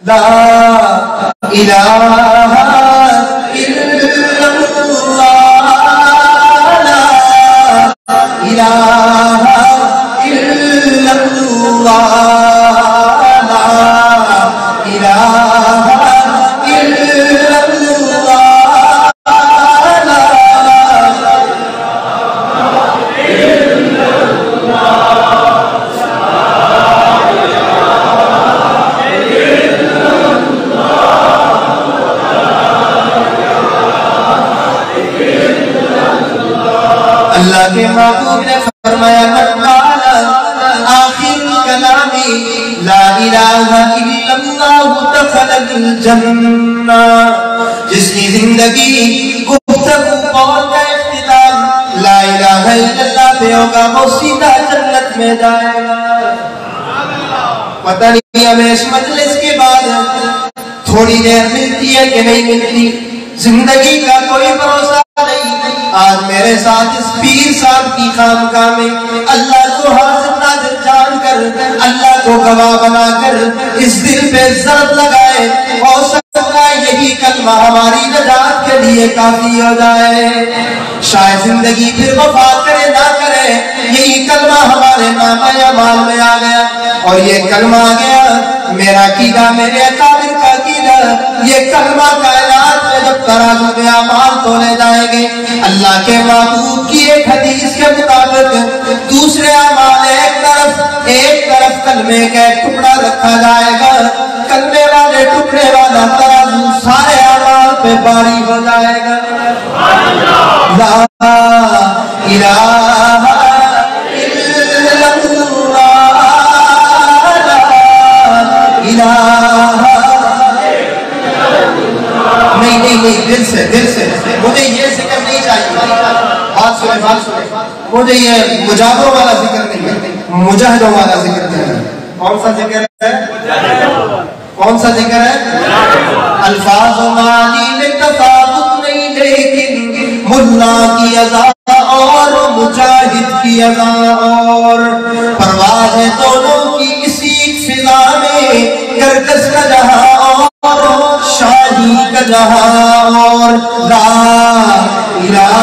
لا الہ الا اللہ لا الہ الا اللہ لا الہ الا اللہ کے محبوب نے فرمایا من قال آخر کلامی لا الہ الا اللہ دخل الجنہ، جس کی زندگی گفتگو قول کا اختتام لا الہ الا اللہ پہ ہوگا وہ سیدھا جنت میں جائے گا۔ پتہ نہیں ہمیں اس مجلس کے بعد تھوڑی دیر ملتی ہے کہ نہیں ملتی، زندگی کا کوئی بھروسہ نہیں۔ آج میرے ساتھ اس پیر صاحب کی خانقاہ میں اللہ کو حاضر ناظر جان کر، اللہ کو گواہ بنا کر اس دل پہ ضرب لگائے، ہو سکتا ہے یہی کلمہ ہماری نجات کے لیے کافی ہو جائے۔ شاید زندگی پھر وفا کرے نہ کرے، یہی کلمہ ہمارے نامہ اعمال میں آ گیا، اور یہ کلمہ آ گیا میرا عقیدہ، میرے اکابر کا عقیدہ، یہ کلمہ کائنات میں جب ترازو میں اعمال تولے جائیں گے، اللہ کے محبوب کی ایک حدیث کے مطابق دوسرے اعمال ایک طرف کلمے کا ایک ٹکڑا رکھا جائے گا، کلمے والے ٹکڑے والا ترازو سارے اعمال پہ باری ہو جائے گا۔ لا الہ الا اللہ لا الہ نہیں، دل سے مجھے یہ ذکر نہیں چاہیے، بات سنیں، مجھے یہ مجاہدوں والا ذکر نہیں ہے، مجاہدوں والا ذکر ہے۔ کون سا ذکر ہے؟ کون سا ذکر ہے؟ الفاظ و معانی میں تفاوت نہیں، لیکن ملا کی اذا اور مجاہد کی اذا اور، پرواز ہے دونوں کی اسی فضا میں، گردش کا جہاں اور شاہی کا جہاں اور، لا الہ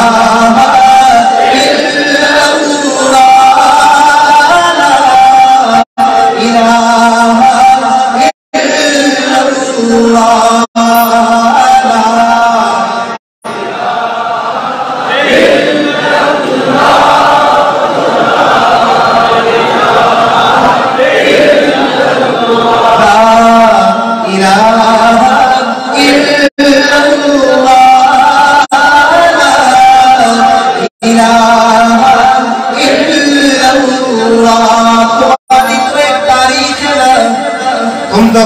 الا اللہ لا الہ الا اللہ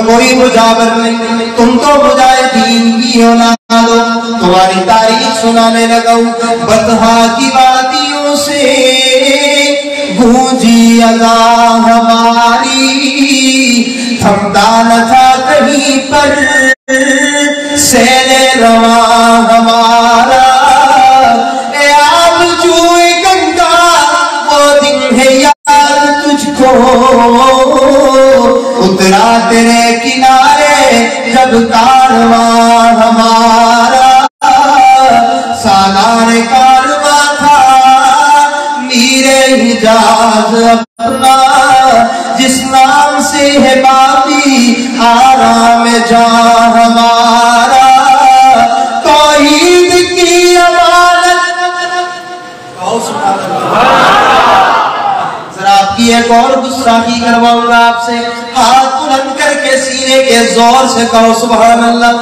کوئی مجاور نہیں، تم تو مجاہدین کی اولاد ہو، تمہاری تاریخ سنانے لگا ہوں۔ بطحا کی وادیوں سے گونجی اذان ہماری، تھمتا نہ تھا کہیں پر سیل رواں ہمارا، اے آب جوئے گنگا وہ دن ہے یاد تجھ کو، اترا تیرے کنارے جب کارواں ہمارا، سالار کارواں تھا میر حجاز اپنا، جس نام سے ہے باقی آرام جاں ہمارا، توحید کی امانت۔ ذرا آپ کی ایک اور گستاخی کرواؤں گا آپ سے، ہاتھ بلند کر کے سینے کے زور سے کہو سبحان اللہ۔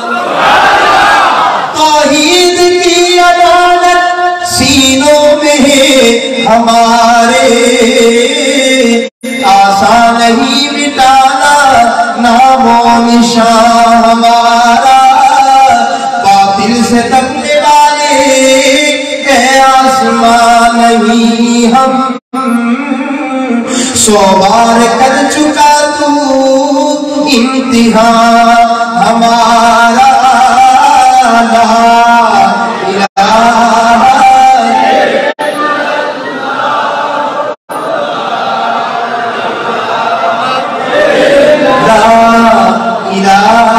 توحید کی امانت سینوں میں ہے ہمارے، آسان نہیں مٹانا نام و نشان ہمارا، باطل سے دبنے والے اے آسمان نہیں ہم، 100 بار کر چکا تو امتحان ہمارا، لا الہ لا الہ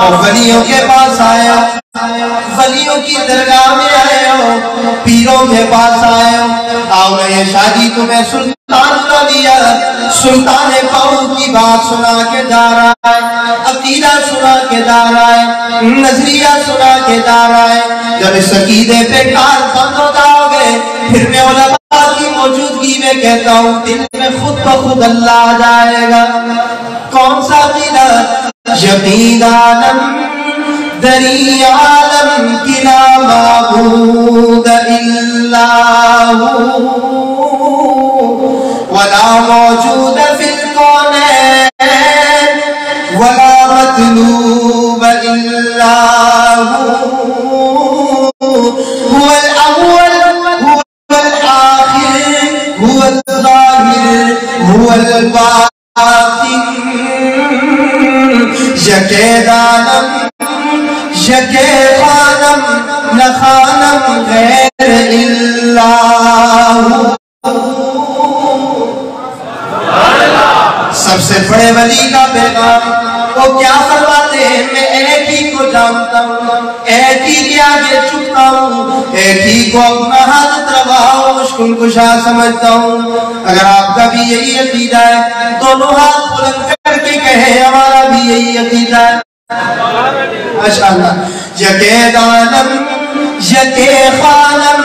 اور ولیوں کے پاس آئے ہو، ولیوں کی درگاہ میں آئے ہو، پیروں کے پاس آئے ہو، آؤ یہ شادی تمہیں سلطان کا دیا، سلطان قوم کی بات سنا کے جا رہا ہے، عقیدہ سنا کے جا رہا ہے، نظریہ سنا کے جا رہا ہے۔ جب اس عقیدے پہ کار بند ہو جاؤ گے، پھر میں علماء کی موجودگی میں کہتا ہوں دل میں خود بخود اللہ آ جائے گا۔ کون سا عقیدہ؟ یقین عالم دری عالم کی لا معبود الا ہو ولا موجود فی الکونین ولا مطلوب الا هو الاول هو الاخر هو الظاہر هو الباطن یکے دانم یکے خانم نہ خانم غیر اللہ۔ سب سے بڑے ولی کا پیغام وہ کیا فرماتے ہیں؟ میں ایک ہی کو جانتا ہوں، ایک ہی کے آگے جھکتا ہوں، ایک ہی کو اپنا حاجت روا و مشکل کشا سمجھتا ہوں۔ اگر آپ کا بھی یہی عقیدہ ہے دونوں ہاتھ بلند کر کے کہیں ہمارا بھی یہی عقیدہ ہے۔ ماشاءاللہ۔ یکے دانم یکے خانم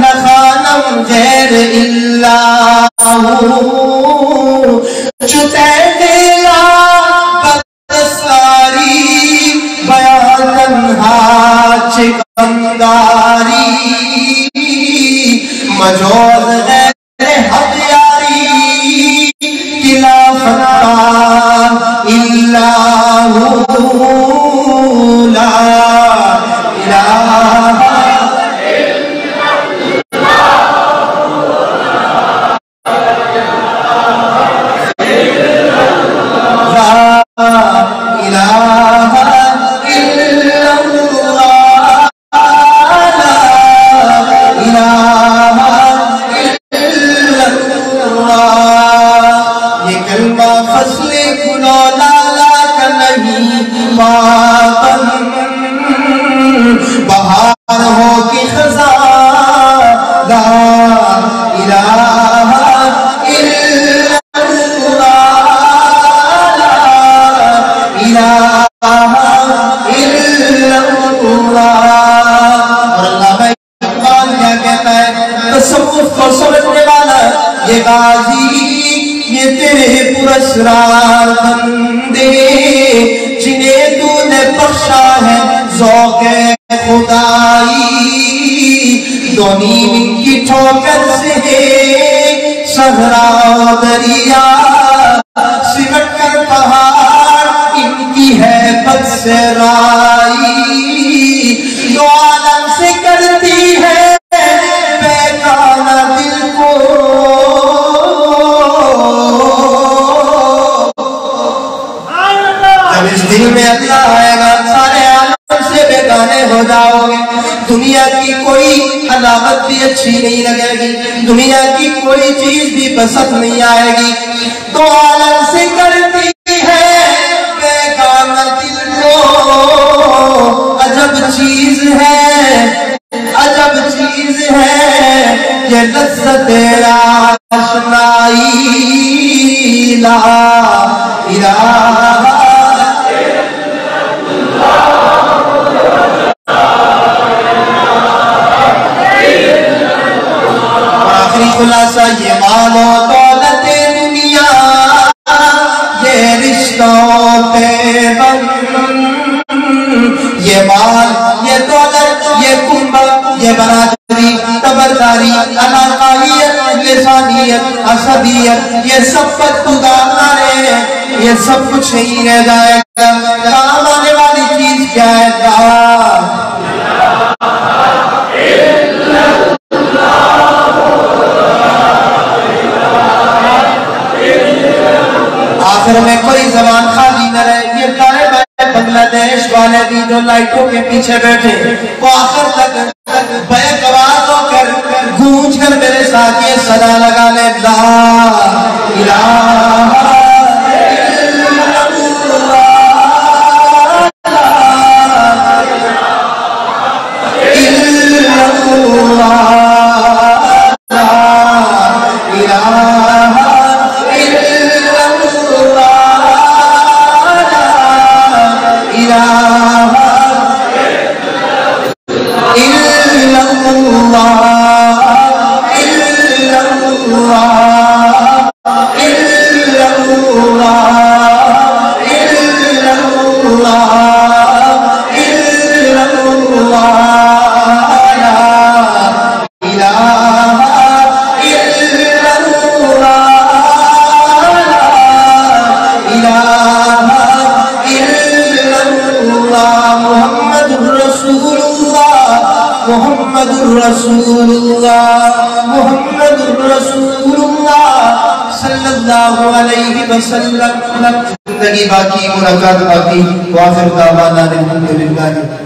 نہ خانم غیر اللہ جتے تیرا بدساری بیان تنہا چکنداری مجوز غیر حد یاری کلا فتح اللہ لا الہ بہار ہو کی خزاں لا الہ الا اللہ لا الہ الا اللہ۔ اور علامہ اقبال کیا کہتا ہے؟ تصوف کو سمجھنے والا یہ غازی یہ تیرے پراسرار بندے جنہیں تو نے بخشا ہے ذوق خدائی دونی ان کی ٹھوکر سے صحرا دریا سمٹ کر پہاڑ ان کی ہے بد سے رائی دو عالم سے کرتی ہے بیگانہ دل کو جب اس دل میں اللہ آئے گا سارے عالم سے بیگانے ہو جاؤ گے۔ دنیا کی کوئی علامت بھی اچھی نہیں لگے گی، دنیا کی کوئی چیز بھی پسند نہیں آئے گی۔ دو عالم سے کرتی ہے بیگانہ دل کو عجب چیز ہے، عجب چیز ہے یہ لذت آشنائی لا الہ خلاصہ یہ مال و دولت دنیا یہ رشتوں پہ بند، یہ مال یہ دولت یہ کنبہ یہ برادری تبرداری علاقائیت لسانیت عصبیت یہ سب بدگزارے یہ سب کچھ نہیں رہ جائے گا۔ کام آنے والی چیز کیا ہے؟ آخر میں کوئی زبان خالی نہ رہے۔ یہ دائیں بائیں بنگلہ دیش والے بھی جو لائٹوں کے پیچھے بیٹھے وہ آخر تک بیک آواز ہو کر گونج کر میرے ساتھ یہ صدا لگا لے لا الہ الا اللہ رسول اللہ محمد رسول اللہ صلی اللہ علیہ وسلم. زندگی باقی، ملاقات باقی. وآخر دعوانا الحمدللہ.